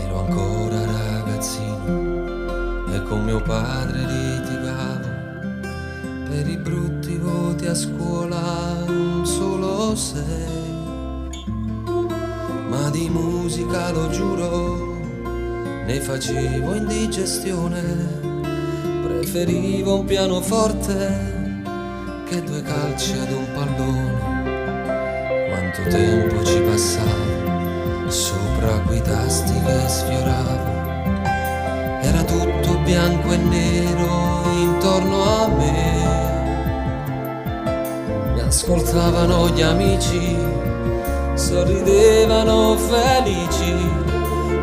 Ero ancora ragazzino e con mio padre litigavo per i brutti voti a scuola, solo 6. Ma di musica, lo giuro, ne facevo indigestione. Preferivo un pianoforte che 2 calci ad un pallone. Quanto tempo ci passava sopra quei tasti che sfioravo. Era tutto bianco e nero intorno a me. Mi ascoltavano gli amici, sorridevano felici.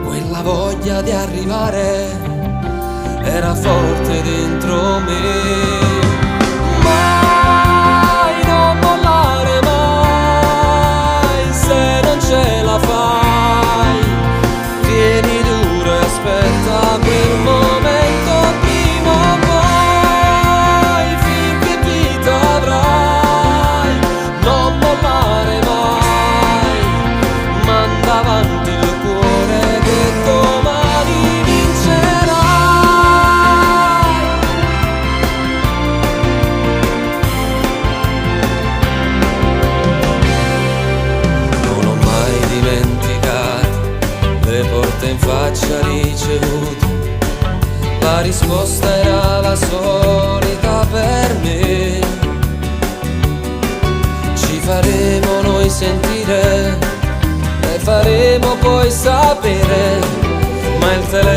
Quella voglia di arrivare era forte dentro me. Mai, non mollare mai, se non ce la fai. Tieni duro e aspetta quel momento, prima o poi, finché vita avrai. Non mollare mai, manda avanti il cuore che domani vincerai. Non ho mai dimenticato le porte in faccia ricevute. La risposta era la solita per me. Ci faremo noi sentire e faremo poi sapere, ma il telefono